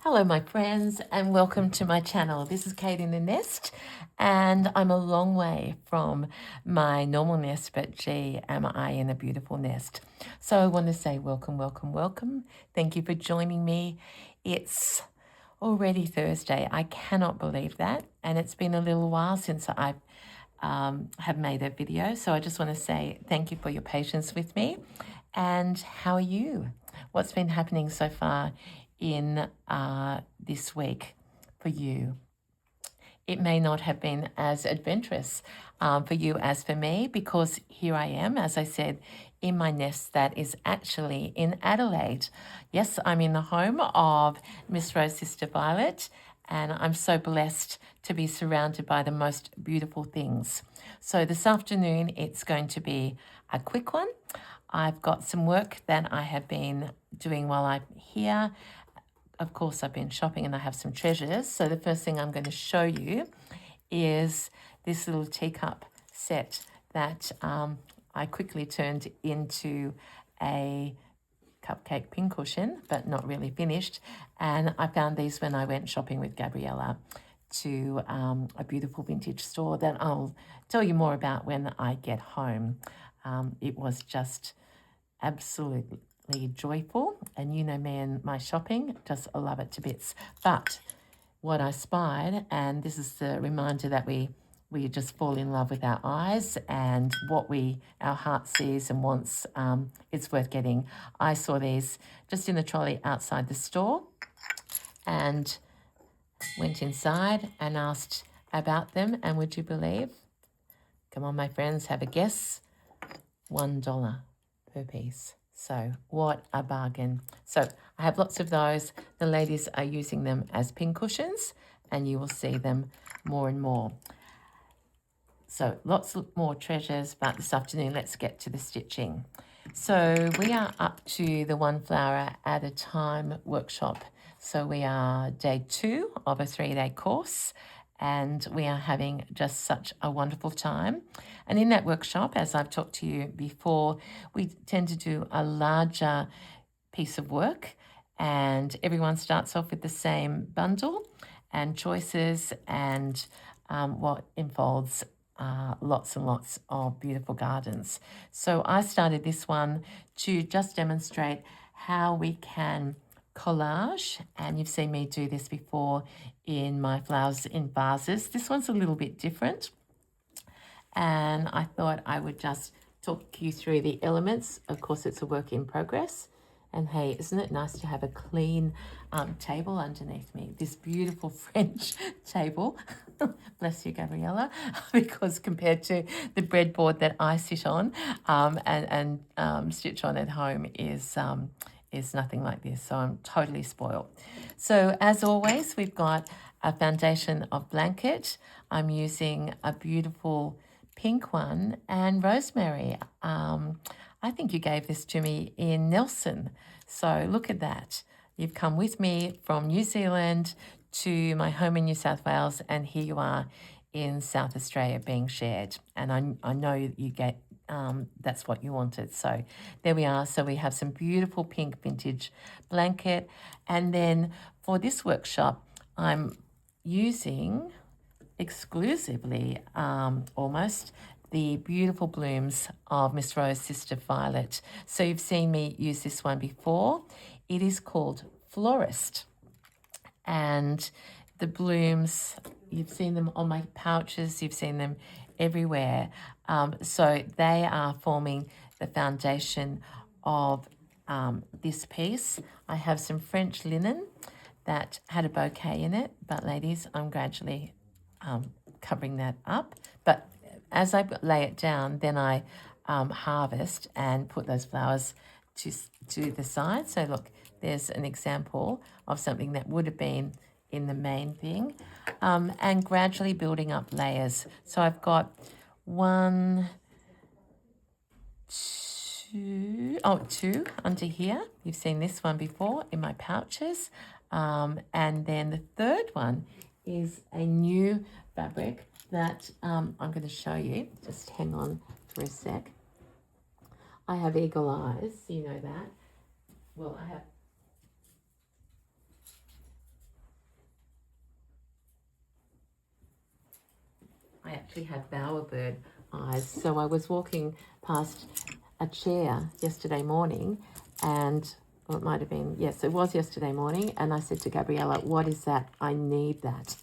Hello my friends and welcome to my channel. This is Kate in the Nest and I'm a long way from my normal nest, but gee, am I in a beautiful nest. So I want to say welcome. Thank you for joining me. It's already Thursday. I cannot believe that, and it's been a little while since I have made a video. So I just want to say thank you for your patience with me. And how are you? What's been happening so far in this week for you? It may not have been as adventurous for you as for me, because here I am, as I said, in my nest that is actually in Adelaide. Yes, I'm in the home of Miss Rose Sister Violet, and I'm so blessed to be surrounded by the most beautiful things. So this afternoon, it's going to be a quick one. I've got some work that I have been doing while I'm here. Of course, I've been shopping and I have some treasures. So the first thing I'm going to show you is this little teacup set that I quickly turned into a cupcake pincushion, but not really finished. And I found these when I went shopping with Gabriella to a beautiful vintage store that I'll tell you more about when I get home. It was just absolutely joyful, and you know me and my shopping, just love it to bits. But what I spied, and this is the reminder that we just fall in love with our eyes, and what our heart sees and wants, it's worth getting. I saw these just in the trolley outside the store and went inside and asked about them, and would you believe, come on my friends, have a guess, $1 per piece. So what a bargain. So I have lots of those. The ladies are using them as pin cushions, and you will see them more and more. So lots more treasures, but this afternoon let's get to the stitching. So we are up to the One Flower at a Time workshop. So we are day 2 of a 3-day course, and we are having just such a wonderful time. And in that workshop, as I've talked to you before, we tend to do a larger piece of work, and everyone starts off with the same bundle and choices, and what unfolds lots and lots of beautiful gardens. So I started this one to just demonstrate how we can collage, and you've seen me do this before in my flowers in vases. This one's a little bit different, and I thought I would just talk you through the elements. Of course, it's a work in progress. And hey, isn't it nice to have a clean table underneath me? This beautiful French table. Bless you, Gabriella, because compared to the breadboard that I sit on and stitch on at home is nothing like this. So I'm totally spoiled. So as always, we've got a foundation of blanket. I'm using a beautiful pink one, and rosemary. I think you gave this to me in Nelson. So look at that. You've come with me from New Zealand to my home in New South Wales, and here you are in South Australia being shared. And I know you get that's what you wanted. So there we are. So we have some beautiful pink vintage blanket. And then for this workshop, I'm using exclusively almost the beautiful blooms of Miss Rose Sister Violet. So you've seen me use this one before. It is called Florist, and the blooms, you've seen them on my pouches, you've seen them everywhere. So they are forming the foundation of this piece. I have some French linen that had a bouquet in it, but ladies, I'm gradually covering that up. But as I lay it down, then I harvest and put those flowers to the side. So look, there's an example of something that would have been in the main thing, and gradually building up layers. So I've got 1, 2 under here. You've seen this one before in my pouches. And then the third one is a new fabric that I'm going to show you. Just hang on for a sec. I have eagle eyes, you know that. Well, I have I actually have bowerbird eyes. So I was walking past a chair yesterday morning and, or it might have been, yes, it was yesterday morning. And I said to Gabriella, what is that? I need that.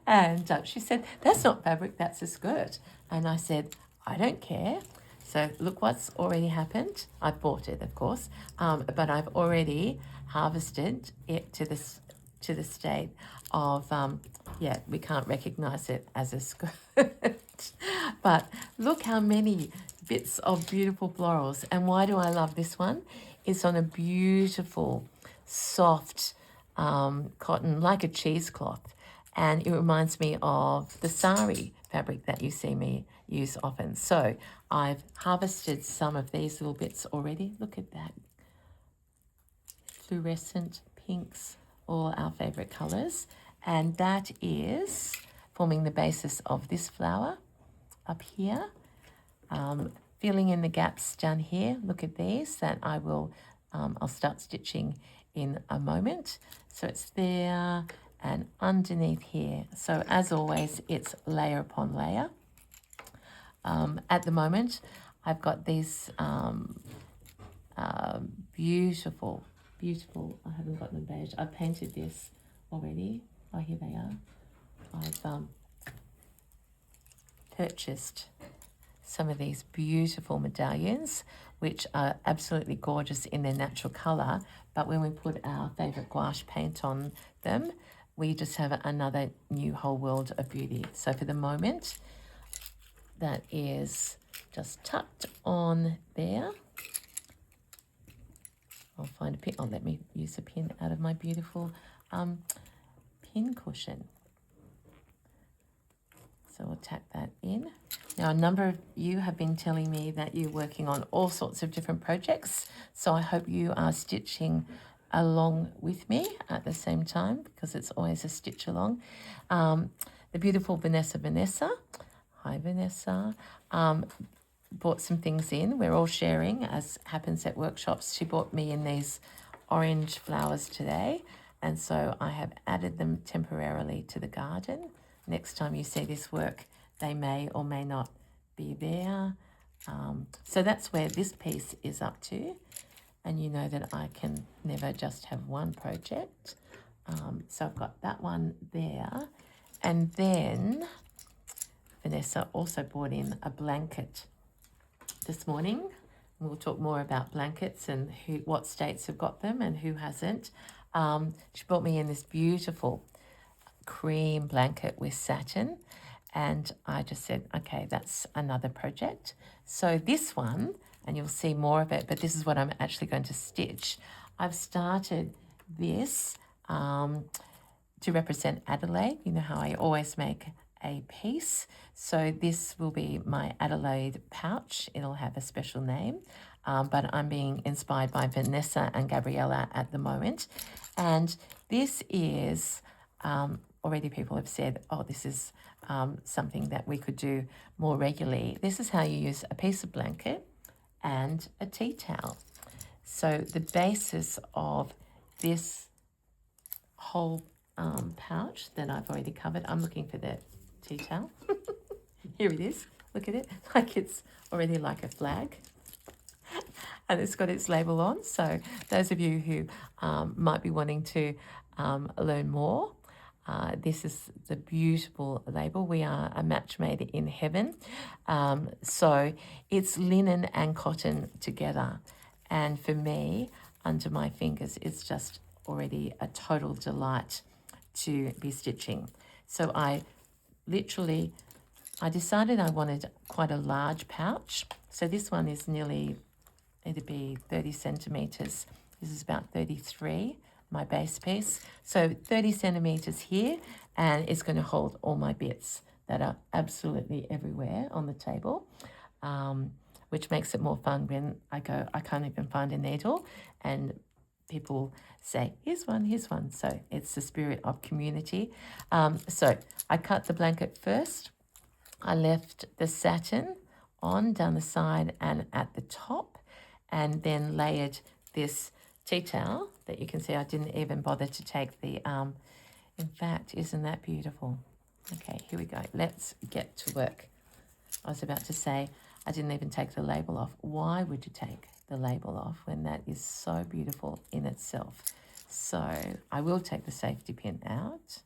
And she said, that's not fabric, that's a skirt. And I said, I don't care. So look what's already happened. I bought it, of course, but I've already harvested it to the state of, yeah, we can't recognize it as a skirt. But look how many bits of beautiful florals. And why do I love this one? It's on a beautiful, soft cotton, like a cheesecloth. And it reminds me of the sari fabric that you see me use often. So I've harvested some of these little bits already. Look at that. Fluorescent pinks, all our favorite colors. And that is forming the basis of this flower up here. Filling in the gaps down here. Look at these that I will, I'll start stitching in a moment. So it's there and underneath here. So as always, it's layer upon layer. At the moment, I've got these beautiful, I haven't got them beige. I've painted this already. Oh, here they are. I've purchased some of these beautiful medallions, which are absolutely gorgeous in their natural colour. But when we put our favourite gouache paint on them, we just have another new whole world of beauty. So for the moment, that is just tucked on there. I'll find a pin. Oh, let me use a pin out of my beautiful pin cushion. So we'll tack that in. Now, a number of you have been telling me that you're working on all sorts of different projects. So I hope you are stitching along with me at the same time, because it's always a stitch along. The beautiful Vanessa. Hi, Vanessa. Bought some things in. We're all sharing, as happens at workshops. She bought me in these orange flowers today. And so I have added them temporarily to the garden. Next time you see this work, they may or may not be there. So that's where this piece is up to. And you know that I can never just have one project. So I've got that one there. And then Vanessa also brought in a blanket this morning. We'll talk more about blankets and what states have got them and who hasn't. She brought me in this beautiful cream blanket with satin, and I just said, okay, that's another project. So this one, and you'll see more of it, but this is what I'm actually going to stitch. I've started this to represent Adelaide. You know how I always make a piece. So this will be my Adelaide pouch. It'll have a special name, but I'm being inspired by Vanessa and Gabriella at the moment. And this is, already people have said, oh, this is something that we could do more regularly. This is how you use a piece of blanket and a tea towel. So the basis of this whole pouch that I've already covered, I'm looking for the tea towel. Here it is. Look at it. Like it's already like a flag. And it's got its label on. So those of you who might be wanting to learn more, this is the beautiful label. We are a match made in heaven. So it's linen and cotton together. And for me, under my fingers, it's just already a total delight to be stitching. So I decided I wanted quite a large pouch. So this one is nearly, it'd be 30 centimeters. This is about 33, my base piece. So 30 centimeters here, and it's going to hold all my bits that are absolutely everywhere on the table, which makes it more fun when I go, I can't even find a needle, and people say, here's one, here's one. So it's the spirit of community. So I cut the blanket first. I left the satin on down the side and at the top, and then layered this tea towel that you can see I didn't even bother to take the, in fact, isn't that beautiful? Okay, here we go. Let's get to work. I was about to say, I didn't even take the label off. Why would you take the label off when that is so beautiful in itself? So I will take the safety pin out.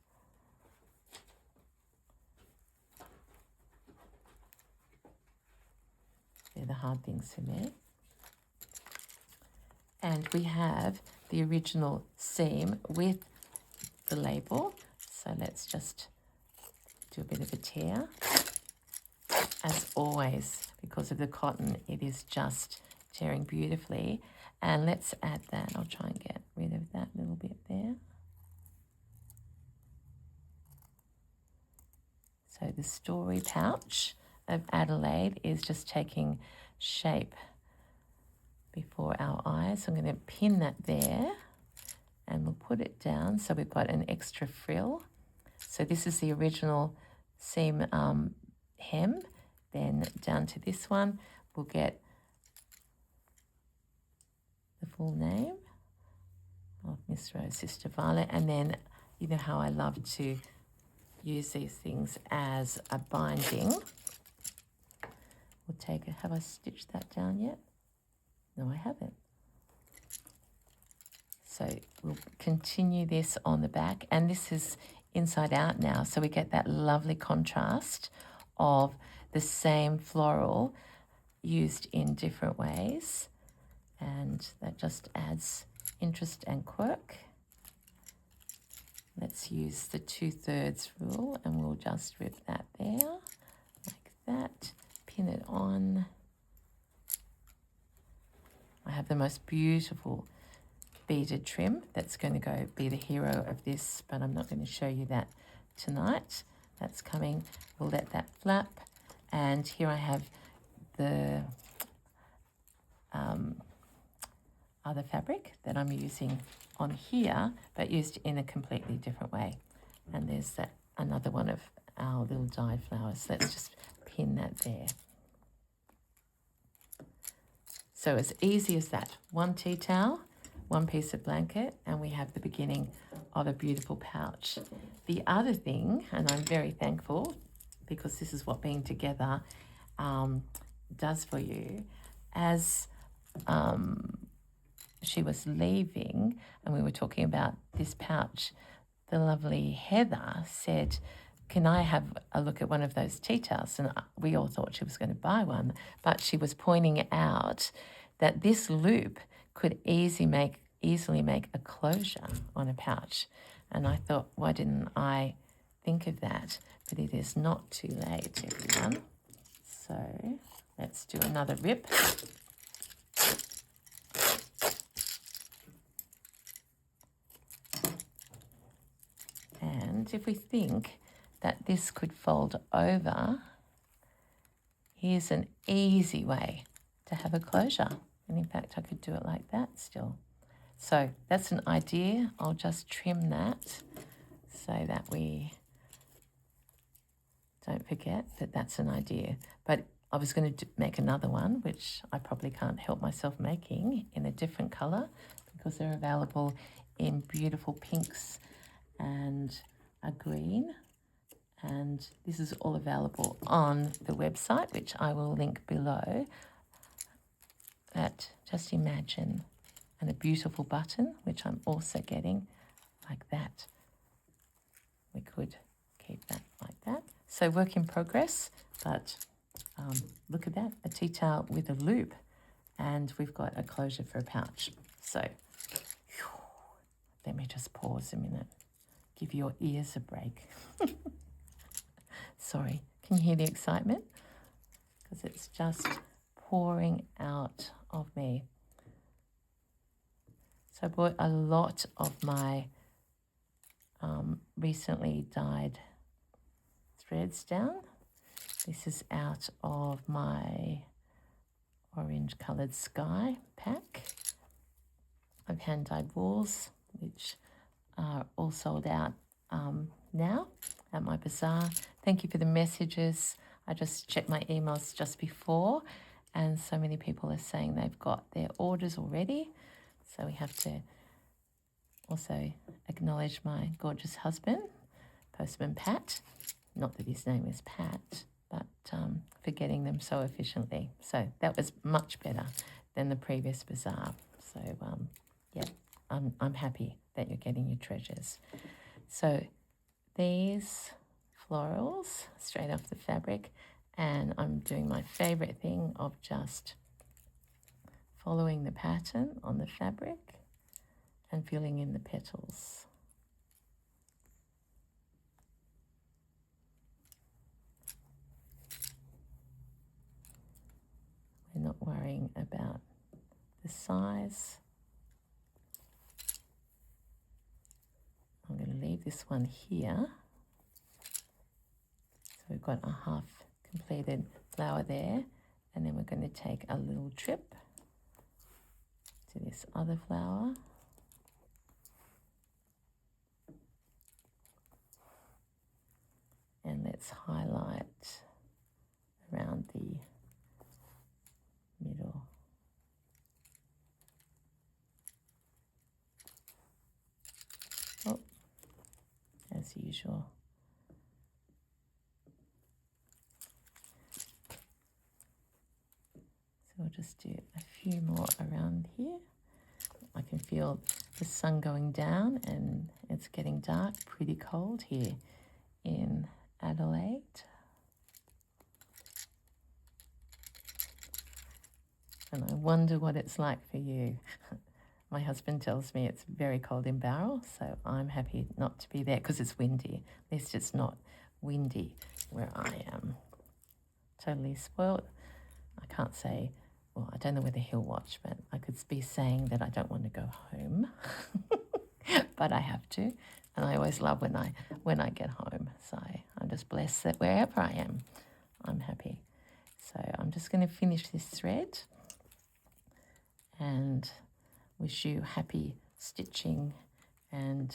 They're the hard things for me. And we have the original seam with the label. So let's just do a bit of a tear. As always, because of the cotton, it is just tearing beautifully. And let's add that. I'll try and get rid of that little bit there. So the story pouch of Adelaide is just taking shape before our eyes. So I'm going to pin that there and we'll put it down so we've got an extra frill. So this is the original seam hem. Then down to this one, we'll get the full name of Miss Rose, Sister Violet. And then, you know how I love to use these things as a binding. We'll take have I stitched that down yet? No, I haven't. So we'll continue this on the back, and this is inside out now, so we get that lovely contrast of the same floral used in different ways, and that just adds interest and quirk. Let's use the 2/3 rule and we'll just rip that there like that, pin it on. I have the most beautiful beaded trim that's going to go be the hero of this, but I'm not going to show you that tonight. That's coming. We'll let that flap, and here I have the other fabric that I'm using on here, but used in a completely different way. And there's that another one of our little dyed flowers. Let's just pin that there. So as easy as that. One tea towel, one piece of blanket, and we have the beginning of a beautiful pouch. The other thing, and I'm very thankful because this is what being together does for you, as she was leaving and we were talking about this pouch, the lovely Heather said, can I have a look at one of those tea towels? And we all thought she was going to buy one, but she was pointing out that this loop could easily make a closure on a pouch. And I thought, why didn't I think of that? But it is not too late, everyone. So let's do another rip. And if we think that this could fold over, here's an easy way to have a closure. And in fact, I could do it like that still. So that's an idea. I'll just trim that so that we don't forget that that's an idea. But I was going to make another one, which I probably can't help myself making, in a different colour because they're available in beautiful pinks and a green. And this is all available on the website, which I will link below. That, just imagine, and a beautiful button, which I'm also getting like that. We could keep that like that. So work in progress, but look at that, a tea towel with a loop, and we've got a closure for a pouch. So let me just pause a minute, give your ears a break. Sorry, can you hear the excitement? Because it's just pouring out of me. So I brought a lot of my recently dyed threads down. This is out of my orange coloured sky pack of hand dyed wools, which are all sold out now at my bazaar. Thank you for the messages. I just checked my emails just before, and so many people are saying they've got their orders already. So we have to also acknowledge my gorgeous husband, Postman Pat. Not that his name is Pat, but for getting them so efficiently. So that was much better than the previous bazaar. So yeah, I'm happy that you're getting your treasures. So these florals straight off the fabric, and I'm doing my favorite thing of just following the pattern on the fabric and filling in the petals. We're not worrying about the size. I'm going to leave this one here. So we've got a half completed flower there, and then we're going to take a little trip to this other flower. And let's highlight around the middle. Oh, as usual. So we'll just do a few more around here. I can feel the sun going down and it's getting dark, pretty cold here in Adelaide. And I wonder what it's like for you. My husband tells me it's very cold in Barrel, so I'm happy not to be there because it's windy. At least it's not windy where I am. Totally spoiled. I can't say, well, I don't know whether he'll watch, but I could be saying that I don't want to go home, but I have to. And I always love when I get home. So I'm just blessed that wherever I am, I'm happy. So I'm just going to finish this thread and wish you happy stitching and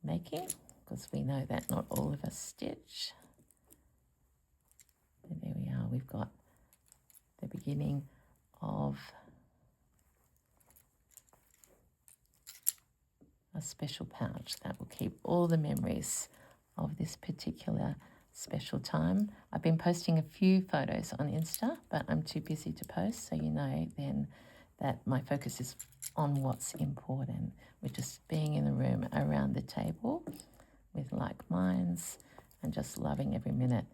making, because we know that not all of us stitch. But there we are, we've got the beginning of a special pouch that will keep all the memories of this particular special time. I've been posting a few photos on Insta, but I'm too busy to post, so you know then that my focus is on what's important. We're just being in the room around the table with like minds and just loving every minute.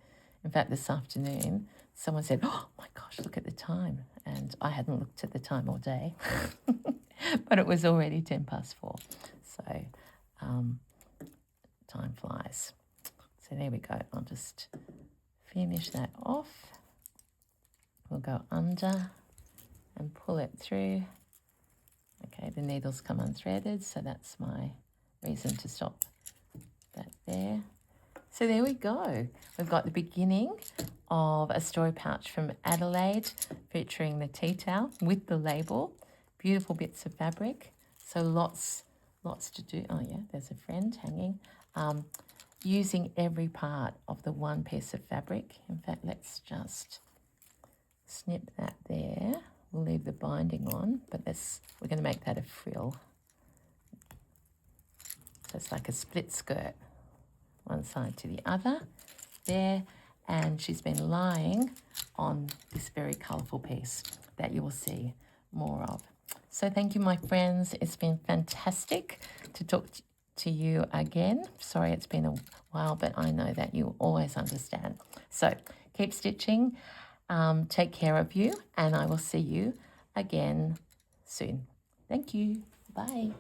In fact, this afternoon, someone said, oh my gosh, look at the time. And I hadn't looked at the time all day, but it was already 4:10. So time flies. So there we go. I'll just finish that off. We'll go under and pull it through. Okay, the needles come unthreaded, so that's my reason to stop that there. So there we go. We've got the beginning of a story pouch from Adelaide featuring the tea towel with the label. Beautiful bits of fabric. So lots to do. Oh yeah, there's a friend hanging. Using every part of the one piece of fabric. In fact, let's snip that there. We'll leave the binding on, but we're going to make that a frill. So it's like a split skirt, one side to the other there, and she's been lying on this very colourful piece that you will see more of. So thank you, my friends. It's been fantastic to talk to you again. Sorry it's been a while, but I know that you always understand. So keep stitching. Take care of you, and I will see you again soon. Thank you. Bye.